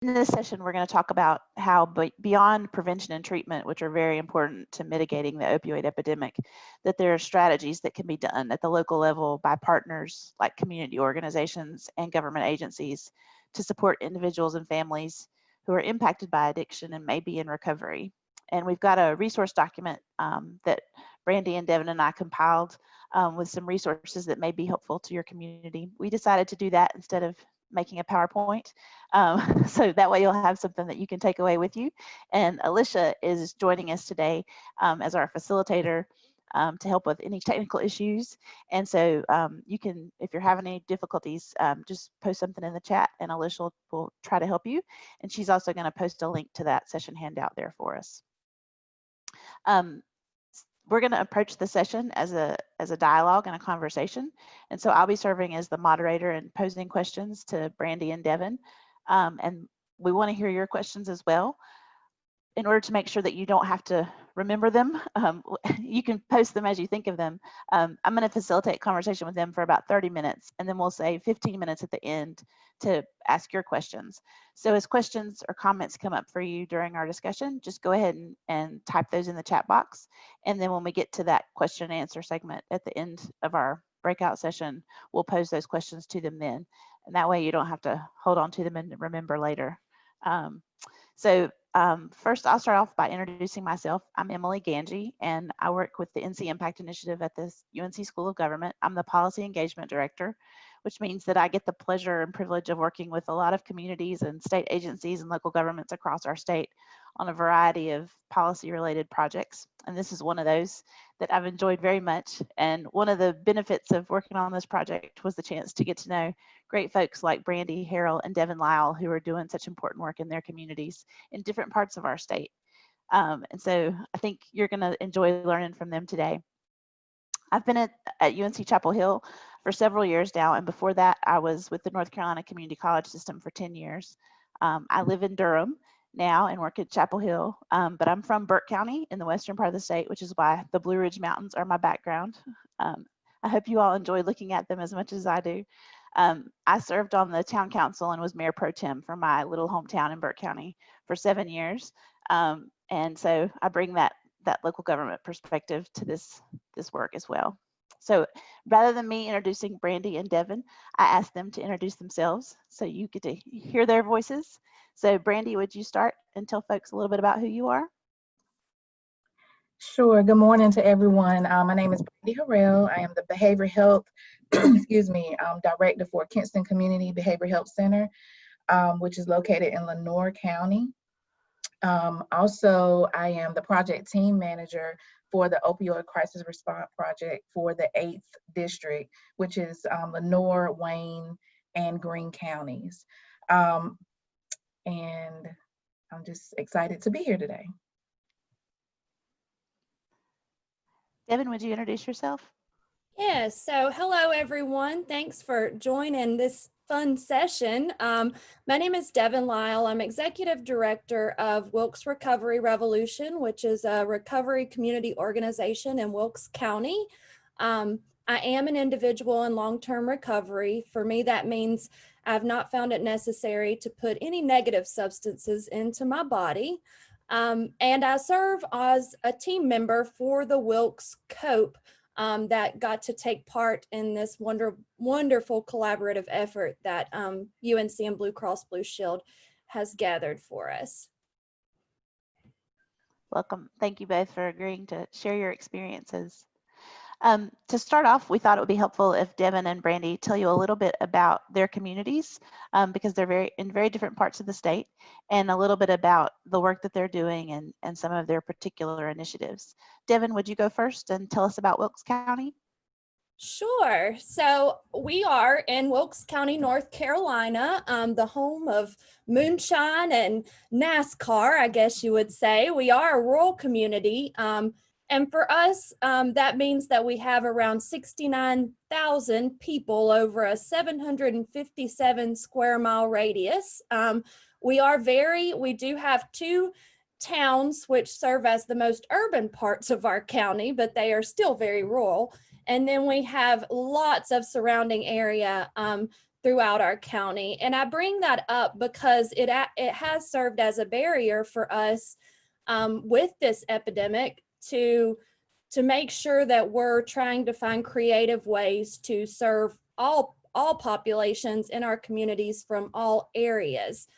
In this session, we're going to talk about how beyond prevention and treatment, which are very important to mitigating the opioid epidemic, that there are strategies that can be done at the local level by partners like community organizations and government agencies to support individuals and families who are impacted by addiction and may be in recovery. And we've got a resource document that Brandy and Devin and I compiled with some resources that may be helpful to your community. We decided to do that instead of making a PowerPoint. So that way you'll have something that you can take away with you. And Alicia is joining us today as our facilitator to help with any technical issues. And so you can, if you're having any difficulties, just post something in the chat and Alicia will try to help you. And she's also going to post a link to that session handout there for us. We're going to approach the session as a dialogue and a conversation. And so I'll be serving as the moderator and posing questions to Brandy and Devin. And we want to hear your questions as well. In order to make sure that you don't have to remember them, you can post them as you think of them. I'm going to facilitate conversation with them for about 30 minutes, and then we'll save 15 minutes at the end to ask your questions. So as questions or comments come up for you during our discussion, just go ahead and type those in the chat box. And then when we get to that question and answer segment at the end of our breakout session, we'll pose those questions to them then. And that way you don't have to hold on to them and remember later. First, I'll start off by introducing myself. I'm Emily Ganji, and I work with the NC Impact Initiative at the UNC School of Government. I'm the Policy Engagement Director, which means that I get the pleasure and privilege of working with a lot of communities and state agencies and local governments across our state on a variety of policy-related projects. And this is one of those that I've enjoyed very much. And one of the benefits of working on this project was the chance to get to know great folks like Brandy Harrell and Devin Lyle, who are doing such important work in their communities in different parts of our state. And so I think you're going to enjoy learning from them today. I've been at UNC Chapel Hill for several years now, and before that, I was with the North Carolina Community College System for 10 years. I live in Durham now and work at Chapel Hill, but I'm from Burke County in the western part of the state, which is why the Blue Ridge Mountains are my background. I hope you all enjoy looking at them as much as I do. I served on the town council and was mayor pro tem for my little hometown in Burke County for 7 years. And so I bring that local government perspective to this work as well. So rather than me introducing Brandy and Devin, I asked them to introduce themselves so you get to hear their voices. So Brandy, would you start and tell folks a little bit about who you are? Sure. Good morning to everyone. My name is Brandy Harrell. I am the Behavioral Health, Director for Kinston Community Behavioral Health Center, which is located in Lenoir County. Also, I am the Project Team Manager for the Opioid Crisis Response Project for the 8th District, which is Lenoir, Wayne, and Greene counties. And I'm just excited to be here today. Devin, would you introduce yourself? Yes, so hello everyone. Thanks for joining this fun session. My name is Devin Lyle. I'm Executive Director of Wilkes Recovery Revolution, which is a recovery community organization in Wilkes County. I am an individual in long-term recovery. For me, that means I've not found it necessary to put any negative substances into my body. And I serve as a team member for the Wilkes COPE that got to take part in this wonderful collaborative effort that UNC and Blue Cross Blue Shield has gathered for us. Welcome. Thank you both for agreeing to share your experiences. To start off, we thought it would be helpful if Devin and Brandy tell you a little bit about their communities because they're in very different parts of the state, and a little bit about the work that they're doing and some of their particular initiatives. Devin, would you go first and tell us about Wilkes County? Sure. So we are in Wilkes County, North Carolina, the home of moonshine and NASCAR, I guess you would say. We are a rural community. And for us, that means that we have around 69,000 people over a 757 square mile radius. We do have 2 towns which serve as the most urban parts of our county, but they are still very rural. And then we have lots of surrounding area throughout our county. And I bring that up because it has served as a barrier for us with this epidemic to make sure that we're trying to find creative ways to serve all populations in our communities from all areas.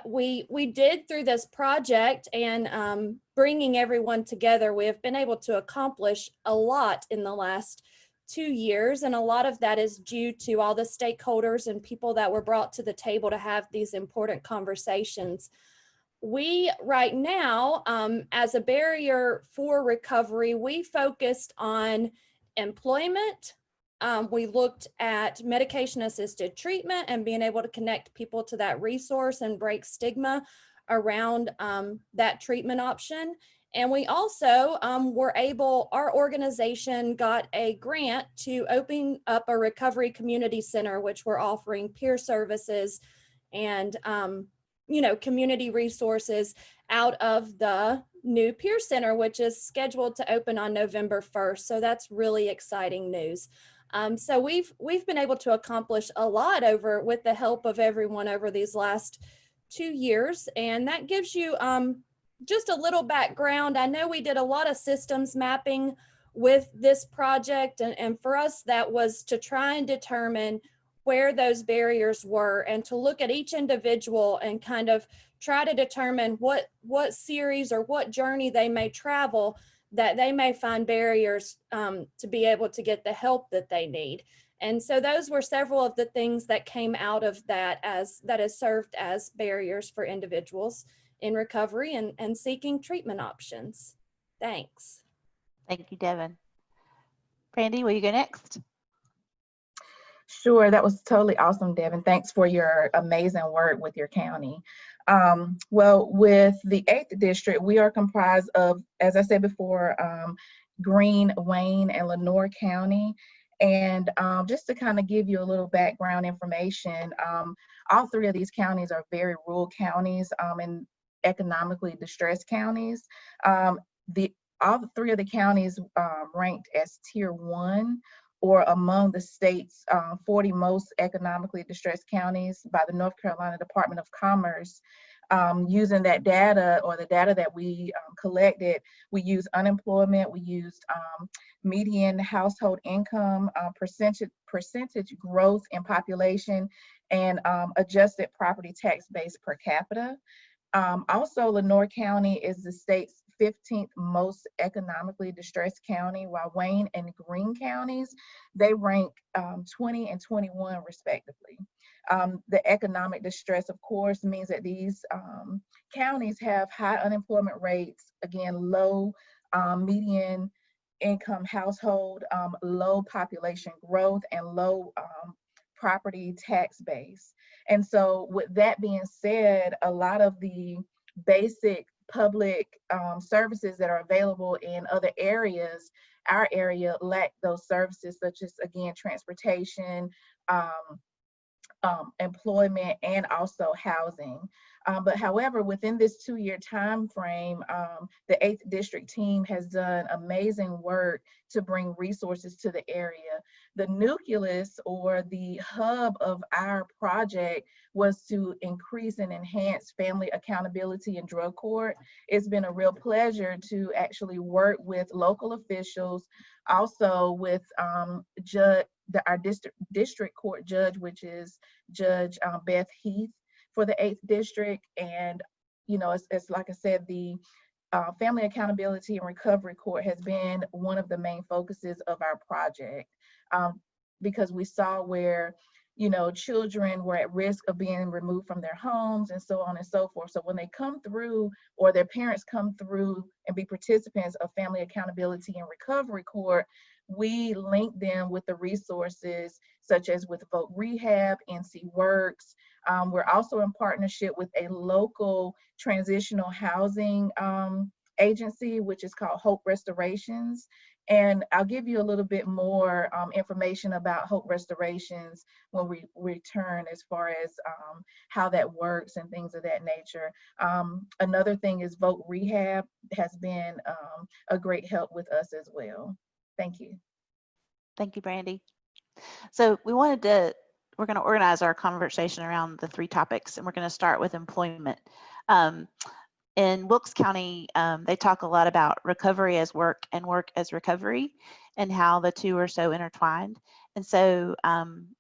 We did through this project and bringing everyone together, we have been able to accomplish a lot in the last 2 years. And a lot of that is due to all the stakeholders and people that were brought to the table to have these important conversations. We right now, as a barrier for recovery, we focused on employment. We looked at medication-assisted treatment and being able to connect people to that resource and break stigma around that treatment option. And we also were able, our organization got a grant to open up a recovery community center, which we're offering peer services and community resources out of the new peer center, which is scheduled to open on November 1st. So that's really exciting news. So we've been able to accomplish a lot with the help of everyone over these last 2 years. And that gives you just a little background. I know we did a lot of systems mapping with this project. And for us, that was to try and determine where those barriers were and to look at each individual and kind of try to determine what series or what journey they may travel that they may find barriers to be able to get the help that they need. And so those were several of the things that came out of that has served as barriers for individuals in recovery and seeking treatment options. Thanks. Thank you, Devin. Brandy, will you go next? Sure, that was totally awesome, Devin. Thanks for your amazing work with your county. Well, with the 8th district, we are comprised of, as I said before, Greene, Wayne, and Lenoir County. And just to kind of give you a little background information, all 3 of these counties are very rural counties and economically distressed counties. All 3 of the counties ranked as Tier 1 or among the state's 40 most economically distressed counties by the North Carolina Department of Commerce. Using that data, or the data that we collected, we used unemployment, we used median household income, percentage growth in population, and adjusted property tax base per capita. Also, Lenoir County is the state's 15th most economically distressed county, while Wayne and Greene counties, they rank 20 and 21 respectively. The economic distress, of course, means that these counties have high unemployment rates, again, low median income household, low population growth, and low property tax base. And so with that being said, a lot of the basic public services that are available in other areas, our area lack those services, such as, again, transportation, employment, and also housing. But however, within this 2-year time frame, the 8th district team has done amazing work to bring resources to the area. The nucleus, or the hub of our project, was to increase and enhance family accountability in drug court. It's been a real pleasure to actually work with local officials, also with our district court judge, which is Judge Beth Heath for the 8th district. And it's like I said, the Family Accountability and Recovery Court has been one of the main focuses of our project, because we saw where children were at risk of being removed from their homes and so on and so forth. So when they come through, or their parents come through and be participants of Family Accountability and Recovery Court, we link them with the resources such as with Voc Rehab, NC Works. We're also in partnership with a local transitional housing agency, which is called Hope Restorations. And I'll give you a little bit more information about Hope Restorations when we return, as far as how that works and things of that nature. Another thing is Voc Rehab has been a great help with us as well. Thank you. Thank you, Brandy. So we wanted to we're going to organize our conversation around the 3 topics, and we're going to start with employment. Um, in Wilkes County, they talk a lot about recovery as work and work as recovery, and how the 2 are so intertwined. And so,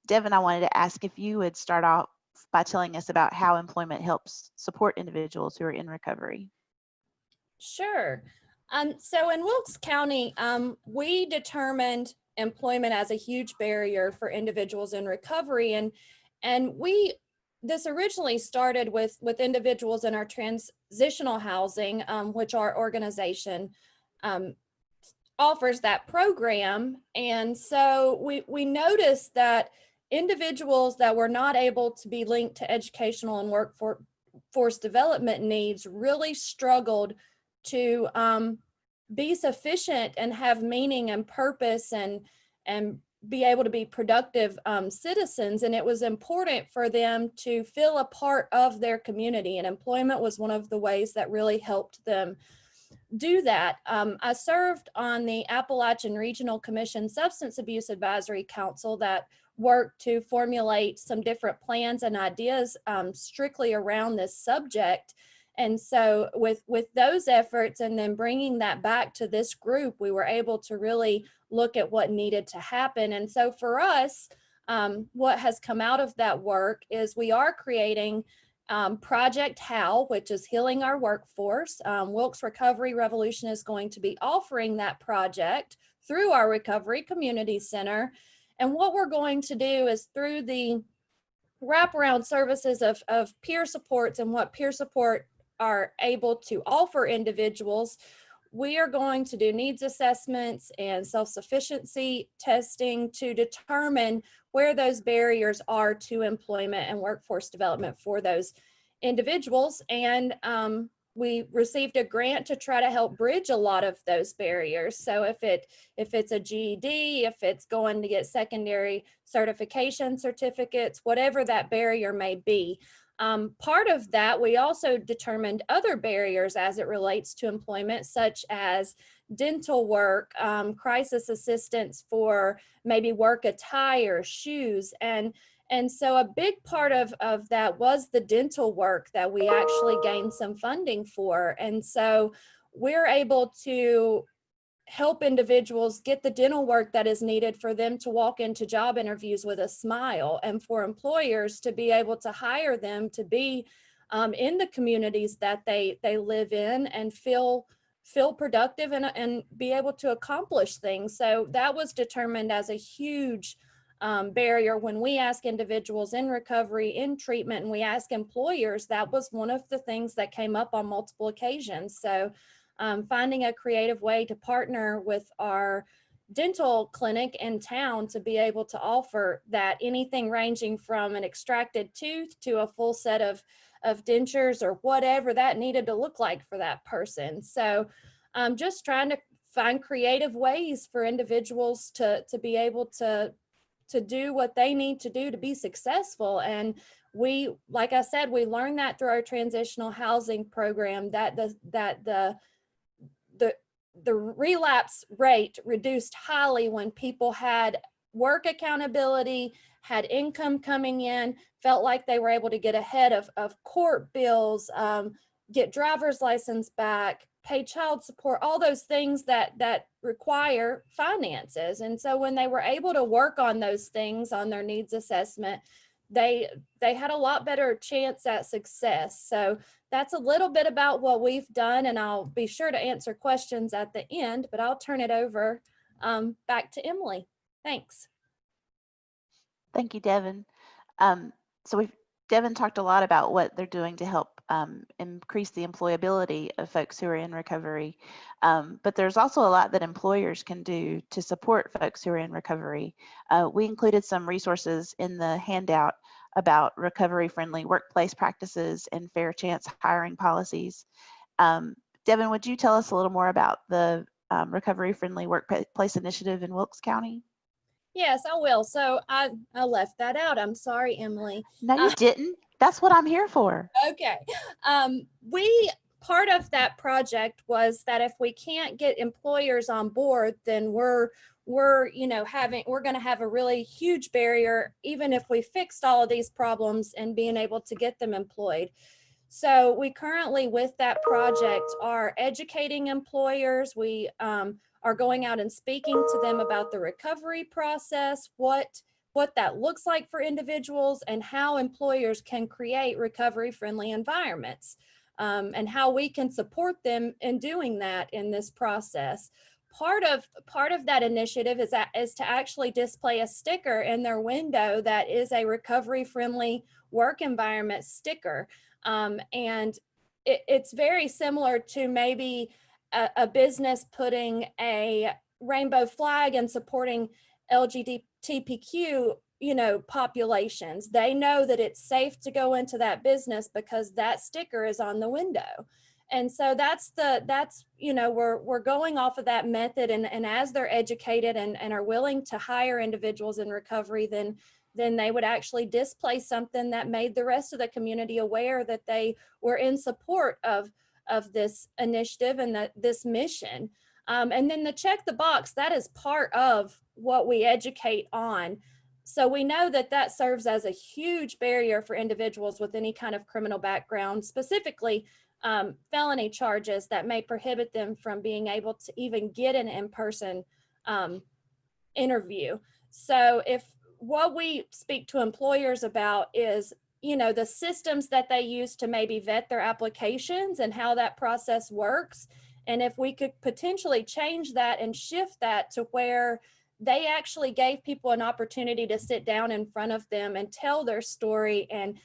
Devin, I wanted to ask if you would start off by telling us about how employment helps support individuals who are in recovery. Sure. So in Wilkes County, we determined employment as a huge barrier for individuals in recovery, and this originally started with individuals in our transitional housing, which our organization offers that program. And so we noticed that individuals that were not able to be linked to educational and workforce development needs really struggled to be sufficient and have meaning and purpose and be able to be productive citizens. And it was important for them to feel a part of their community, and employment was one of the ways that really helped them do that. I served on the Appalachian Regional Commission Substance Abuse Advisory Council that worked to formulate some different plans and ideas strictly around this subject. And so with those efforts and then bringing that back to this group, we were able to really look at what needed to happen. And so for us, what has come out of that work is we are creating Project HOW, which is Healing Our Workforce. Wilkes Recovery Revolution is going to be offering that project through our Recovery Community Center. And what we're going to do is through the wraparound services of peer supports and what peer support are able to offer individuals, we are going to do needs assessments and self-sufficiency testing to determine where those barriers are to employment and workforce development for those individuals. And we received a grant to try to help bridge a lot of those barriers. So if it's a GED, if it's going to get secondary certification certificates, whatever that barrier may be. Part of that, we also determined other barriers as it relates to employment, such as dental work, crisis assistance for maybe work attire, shoes, and so a big part of that was the dental work that we actually gained some funding for. And so we're able to help individuals get the dental work that is needed for them to walk into job interviews with a smile, and for employers to be able to hire them to be in the communities that they live in and feel productive and be able to accomplish things. So that was determined as a huge barrier when we ask individuals in recovery, in treatment, and we ask employers. That was one of the things that came up on multiple occasions. So finding a creative way to partner with our dental clinic in town to be able to offer that, anything ranging from an extracted tooth to a full set of dentures or whatever that needed to look like for that person. So just trying to find creative ways for individuals to be able to do what they need to do to be successful. And we, like I said, we learned that through our transitional housing program, that the relapse rate reduced highly when people had work accountability, had income coming in, felt like they were able to get ahead of court bills, get driver's license back, pay child support, all those things that require finances. And so when they were able to work on those things on their needs assessment, they had a lot better chance at success. So that's a little bit about what we've done, and I'll be sure to answer questions at the end, but I'll turn it over back to Emily. Thanks. Thank you, Devin. Devin talked a lot about what they're doing to help increase the employability of folks who are in recovery. But there's also a lot that employers can do to support folks who are in recovery. We included some resources in the handout about recovery-friendly workplace practices and fair chance hiring policies. Devin, would you tell us a little more about the recovery-friendly workplace initiative in Wilkes County? Yes, I will. So I left that out. I'm sorry, Emily. No, you didn't. That's what I'm here for. Okay. part of that project was that if we can't get employers on board, then we're going to have a really huge barrier, even if we fixed all of these problems and being able to get them employed. So we currently, with that project, are educating employers. We are going out and speaking to them about the recovery process, what that looks like for individuals, and how employers can create recovery-friendly environments, and how we can support them in doing that in this process. Part of that initiative is to actually display a sticker in their window that is a recovery-friendly work environment sticker. And it's very similar to maybe a business putting a rainbow flag and supporting LGBTQ, populations. They know that it's safe to go into that business because that sticker is on the window. And so we're going off of that method, and as they're educated and are willing to hire individuals in recovery, then they would actually display something that made the rest of the community aware that they were in support of this initiative and this mission. And then the check the box, that is part of what we educate on. So we know that serves as a huge barrier for individuals with any kind of criminal background, specifically felony charges that may prohibit them from being able to even get an in-person interview. So what we speak to employers about is, the systems that they use to maybe vet their applications and how that process works. And if we could potentially change that and shift that to where they actually gave people an opportunity to sit down in front of them and tell their story and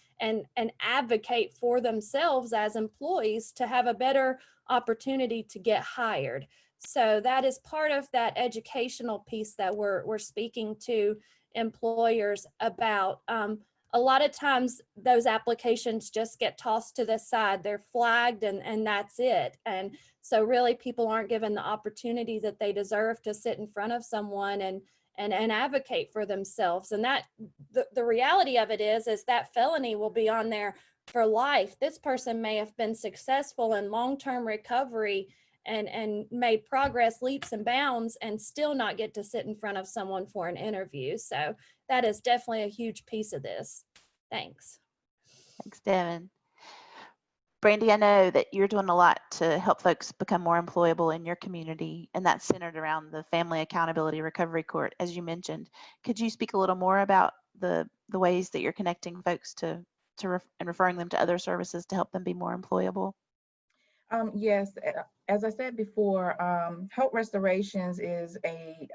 advocate for themselves as employees to have a better opportunity to get hired. So that is part of that educational piece that we're speaking to employers about. A lot of times those applications just get tossed to the side. They're flagged and that's it. And so really people aren't given the opportunity that they deserve to sit in front of someone and advocate for themselves. And that the reality of it is that felony will be on there for life. This person may have been successful in long-term recovery and made progress leaps and bounds and still not get to sit in front of someone for an interview. So that is definitely a huge piece of this. Thanks. Thanks, Devin. Brandy, I know that you're doing a lot to help folks become more employable in your community, and that's centered around the Family Accountability Recovery Court, as you mentioned. Could you speak a little more about the ways that you're connecting folks and referring them to other services to help them be more employable? Yes, as I said before, Hope Restorations is a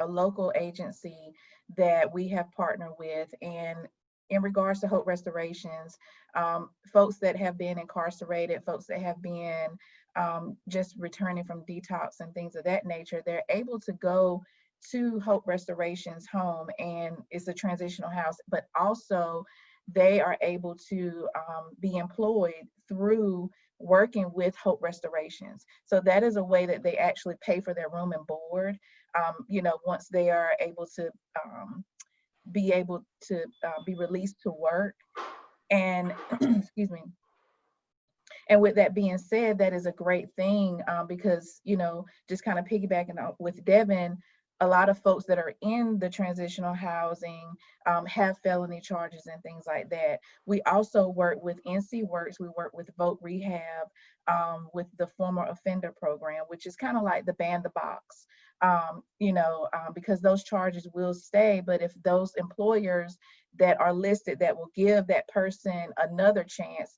local agency that we have partnered with. And in regards to Hope Restorations, folks that have been incarcerated, folks that have been just returning from detox and things of that nature, they're able to go to Hope Restorations home, and it's a transitional house, but also they are able to be employed through working with Hope Restorations. So that is a way that they actually pay for their room and board, once they are able to be released to work. And excuse me. And with that being said, that is a great thing because, just kind of piggybacking with Devin, a lot of folks that are in the transitional housing have felony charges and things like that. We also work with NC Works. We work with Vote Rehab, with the former offender program, which is kind of like the ban the box, because those charges will stay. But if those employers that are listed that will give that person another chance,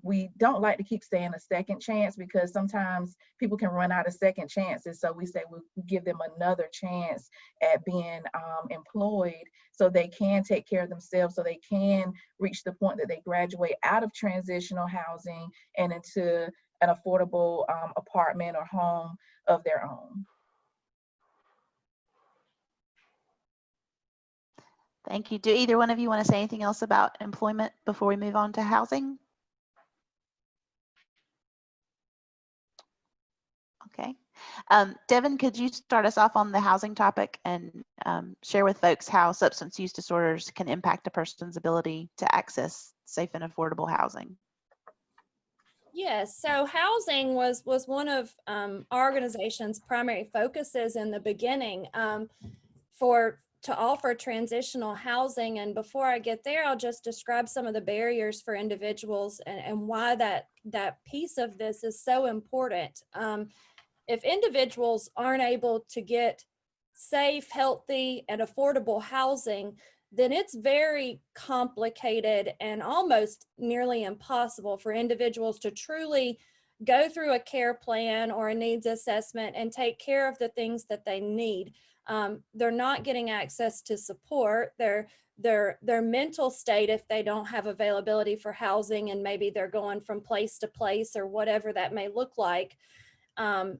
we don't like to keep saying a second chance because sometimes people can run out of second chances. So we say we give them another chance at being employed so they can take care of themselves, so they can reach the point that they graduate out of transitional housing and into an affordable apartment or home of their own. Thank you. Do either one of you want to say anything else about employment before we move on to housing? Okay. Devin, could you start us off on the housing topic and share with folks how substance use disorders can impact a person's ability to access safe and affordable housing? Yes, so housing was one of our organization's primary focuses in the beginning, to offer transitional housing. And before I get there, I'll just describe some of the barriers for individuals and why that piece of this is so important. If individuals aren't able to get safe, healthy, and affordable housing, then it's very complicated and almost nearly impossible for individuals to truly go through a care plan or a needs assessment and take care of the things that they need. They're not getting access to support. Their mental state, if they don't have availability for housing and maybe they're going from place to place or whatever that may look like,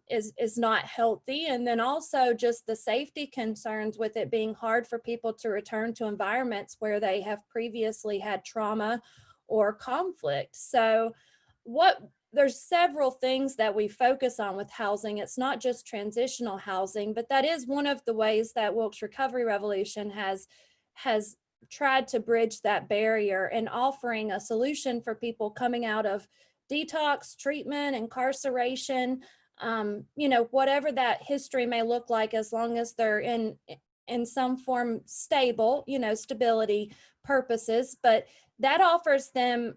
is not healthy. And then also just the safety concerns with it being hard for people to return to environments where they have previously had trauma or conflict. So there's several things that we focus on with housing. It's not just transitional housing, but that is one of the ways that Wilkes Recovery Revolution has tried to bridge that barrier and offering a solution for people coming out of detox, treatment, incarceration, whatever that history may look like, as long as they're in some form stable, stability purposes. But that offers them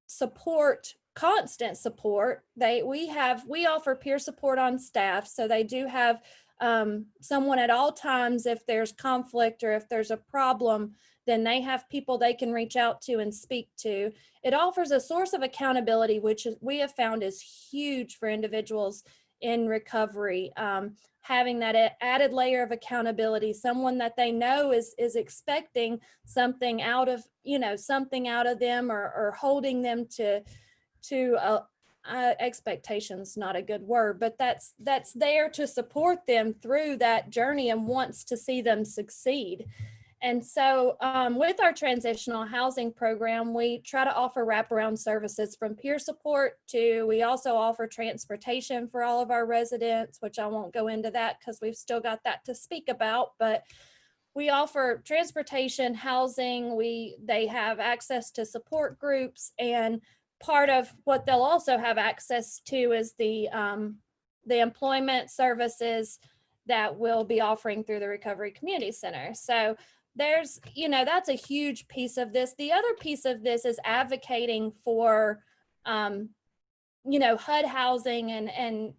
support, constant support. We offer peer support on staff, so they do have someone at all times. If there's conflict or if there's a problem, then they have people they can reach out to and speak to. It offers a source of accountability, which we have found is huge for individuals in recovery. Having that added layer of accountability, someone that they know is expecting something out of them, or holding them to expectations, not a good word, but that's there to support them through that journey and wants to see them succeed. And so with our transitional housing program, we try to offer wraparound services from peer support we also offer transportation for all of our residents, which I won't go into that because we've still got that to speak about, but we offer transportation, housing, they have access to support groups, and part of what they'll also have access to is the employment services that we'll be offering through the Recovery Community Center. So there's, that's a huge piece of this. The other piece of this is advocating for, HUD housing and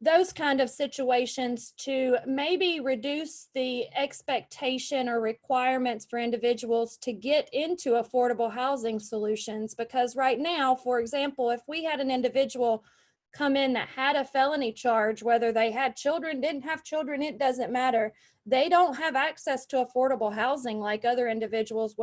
those kind of situations to maybe reduce the expectation or requirements for individuals to get into affordable housing solutions. Because right now, for example, if we had an individual come in that had a felony charge, whether they had children, didn't have children, it doesn't matter. They don't have access to affordable housing like other individuals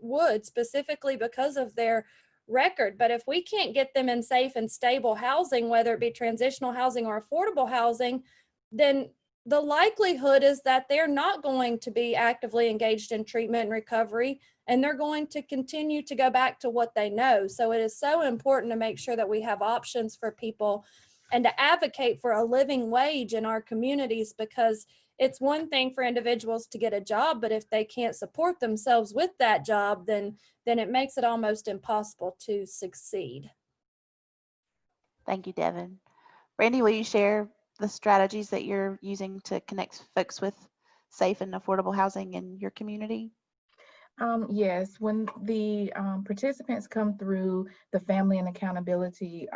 would, specifically because of their record. But if we can't get them in safe and stable housing, whether it be transitional housing or affordable housing, then the likelihood is that they're not going to be actively engaged in treatment and recovery, and they're going to continue to go back to what they know. So it is so important to make sure that we have options for people and to advocate for a living wage in our communities, because it's one thing for individuals to get a job, but if they can't support themselves with that job, then it makes it almost impossible to succeed. Thank you, Devin. Brandy, will you share the strategies that you're using to connect folks with safe and affordable housing in your community? Yes, when the participants come through the Family and Accountability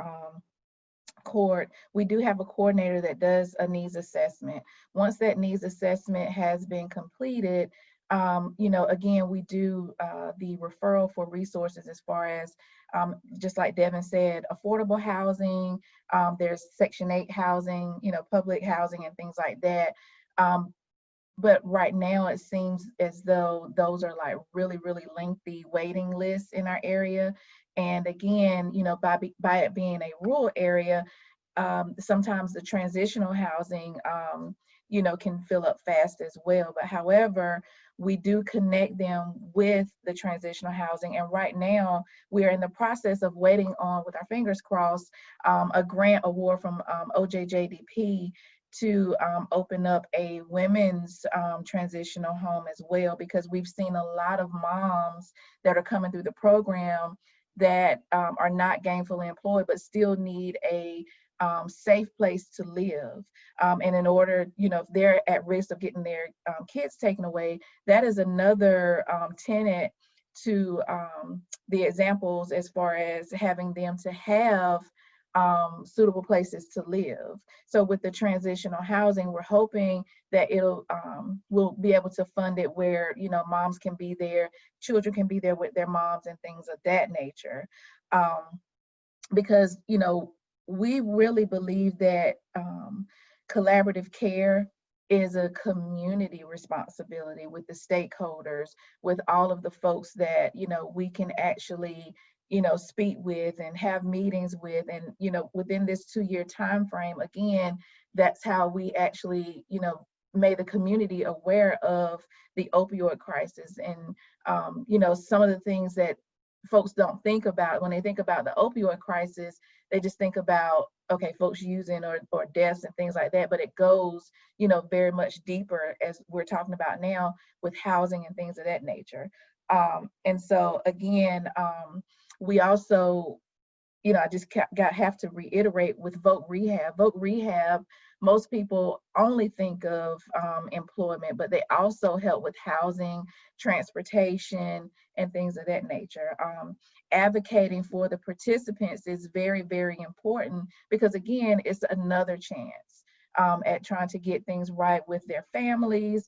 court, we do have a coordinator that does a needs assessment. Once that needs assessment has been completed, again, we do the referral for resources as far as, just like Devin said, affordable housing, there's Section 8 housing, public housing and things like that. But right now it seems as though those are like really, really lengthy waiting lists in our area. And again, by it being a rural area, sometimes the transitional housing, can fill up fast as well. But however, we do connect them with the transitional housing. And right now we are in the process of waiting on, with our fingers crossed, a grant award from OJJDP to open up a women's transitional home as well, because we've seen a lot of moms that are coming through the program that are not gainfully employed, but still need a safe place to live. And in order, if they're at risk of getting their kids taken away, that is another tenet to the examples as far as having them to have suitable places to live. So with the transitional housing, we're hoping that we'll be able to fund it where, moms can be there, children can be there with their moms and things of that nature. Because, we really believe that collaborative care is a community responsibility with the stakeholders, with all of the folks that, we can actually, speak with and have meetings with. And, within this 2-year time frame, again, that's how we actually, made the community aware of the opioid crisis. And, some of the things that folks don't think about when they think about the opioid crisis, they just think about, okay, folks using or deaths and things like that, but it goes, very much deeper, as we're talking about now, with housing and things of that nature. And so again, we also, I just have to reiterate with Voc Rehab. Voc Rehab, most people only think of employment, but they also help with housing, transportation, and things of that nature. Advocating for the participants is very, very important because, again, it's another chance at trying to get things right with their families,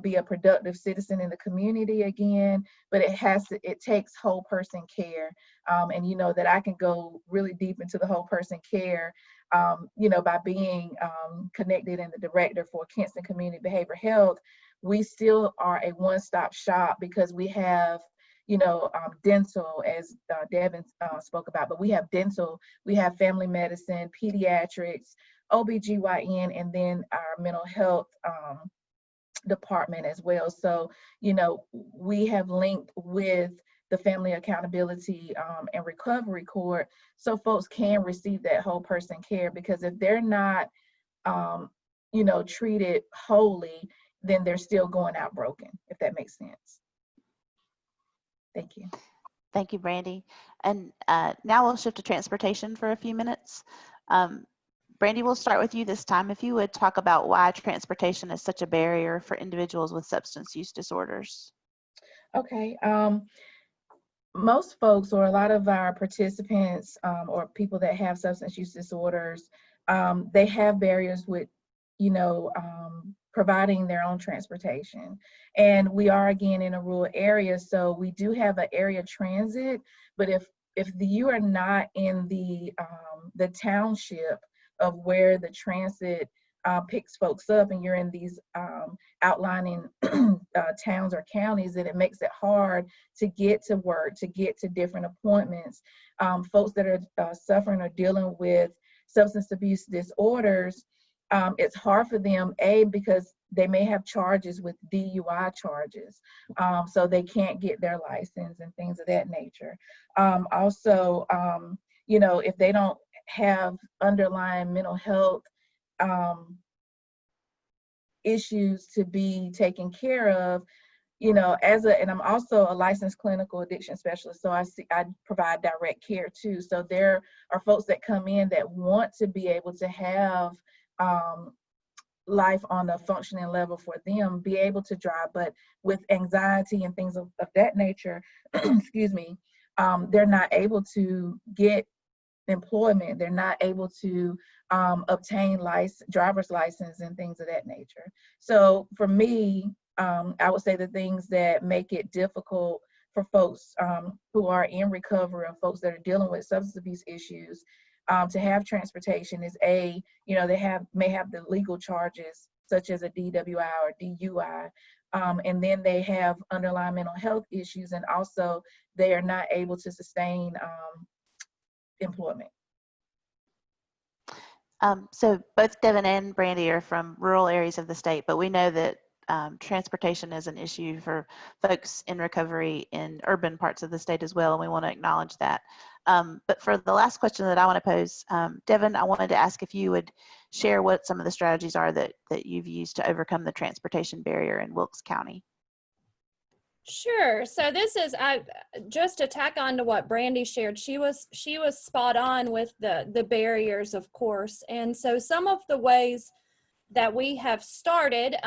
be a productive citizen in the community again. But it takes whole person care. And that I can go really deep into the whole person care, by being connected and the director for Kinston Community Behavioral Health. We still are a one-stop shop because we have, dental, as Devin spoke about, but we have dental, we have family medicine, pediatrics, OBGYN, and then our mental health department as well. So, we have linked with the Family Accountability and Recovery Court so folks can receive that whole person care, because if they're not, treated wholly, then they're still going out broken, if that makes sense. Thank you. Thank you, Brandy. And now we'll shift to transportation for a few minutes. Brandy, we'll start with you this time. If you would talk about why transportation is such a barrier for individuals with substance use disorders. Okay. Most folks, or a lot of our participants, or people that have substance use disorders, they have barriers with, providing their own transportation. And we are, again, in a rural area, so we do have an area transit. But if you are not in the township of where the transit picks folks up, and you're in these outlining towns or counties, then it makes it hard to get to work, to get to different appointments. Folks that are suffering or dealing with substance abuse disorders, it's hard for them, because they may have charges with DUI charges, so they can't get their license and things of that nature. Also, if they don't have underlying mental health issues to be taken care of, and I'm also a licensed clinical addiction specialist, so I provide direct care too. So there are folks that come in that want to be able to have life on a functioning level for them, be able to drive, but with anxiety and things of that nature, excuse me, they're not able to get employment. They're not able to obtain driver's license and things of that nature. So for me, I would say the things that make it difficult for folks who are in recovery, or folks that are dealing with substance abuse issues, to have transportation is they may have the legal charges such as a DWI or DUI, and then they have underlying mental health issues, and also they are not able to sustain employment. So both Devin and Brandy are from rural areas of the state, but we know that transportation is an issue for folks in recovery in urban parts of the state as well, and we want to acknowledge that. But for the last question that I want to pose, Devin, I wanted to ask if you would share what some of the strategies are that you've used to overcome the transportation barrier in Wilkes County. Sure. So this is just to tack on to what Brandy shared. She was spot on with the barriers, of course. And so some of the ways that we have started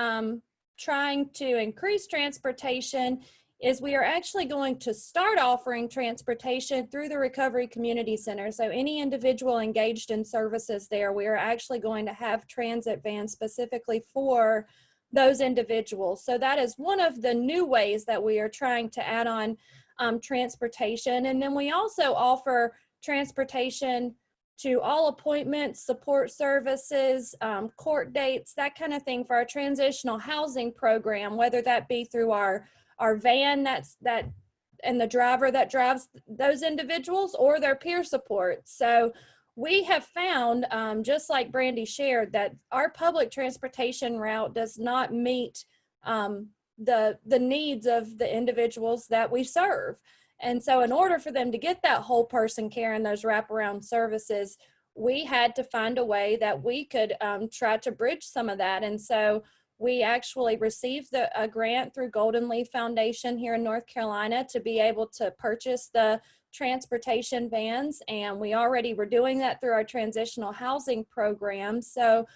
trying to increase transportation is we are actually going to start offering transportation through the Recovery Community Center. So any individual engaged in services there, we are actually going to have transit vans specifically for those individuals. So that is one of the new ways that we are trying to add on transportation. And then we also offer transportation to all appointments, support services, court dates, that kind of thing for our transitional housing program, whether that be through our van and the driver that drives those individuals or their peer support. So we have found, just like Brandy shared, that our public transportation route does not meet the needs of the individuals that we serve. And so in order for them to get that whole person care and those wraparound services, we had to find a way that we could try to bridge some of that. And so we actually received a grant through Golden Leaf Foundation here in North Carolina to be able to purchase the transportation vans. And we already were doing that through our transitional housing program. So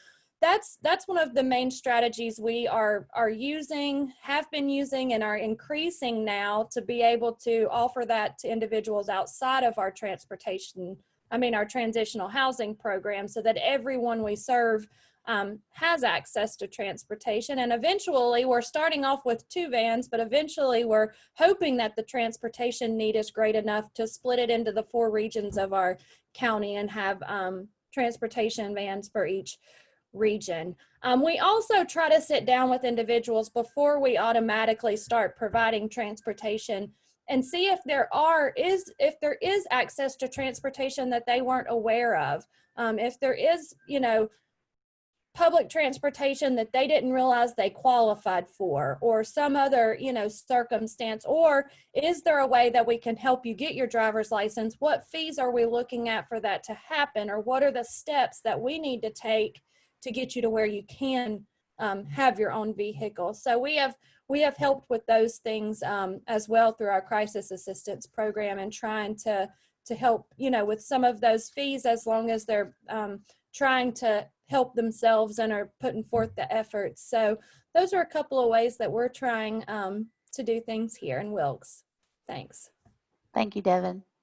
that's one of the main strategies we are using, have been using, and are increasing now to be able to offer that to individuals outside of our our transitional housing program, so that everyone we serve has access to transportation. And eventually, we're starting off with 2 vans, but eventually we're hoping that the transportation need is great enough to split it into the 4 regions of our county and have transportation vans for each region. We also try to sit down with individuals before we automatically start providing transportation and see if there is access to transportation that they weren't aware of. If there is, public transportation that they didn't realize they qualified for, or some other, circumstance, or is there a way that we can help you get your driver's license? What fees are we looking at for that to happen? Or what are the steps that we need to take to get you to where you can have your own vehicle? So we have helped with those things as well through our crisis assistance program, and trying to help, with some of those fees, as long as they're trying to help themselves and are putting forth the efforts. So those are a couple of ways that we're trying to do things here in Wilkes. Thanks. Thank you, Devin.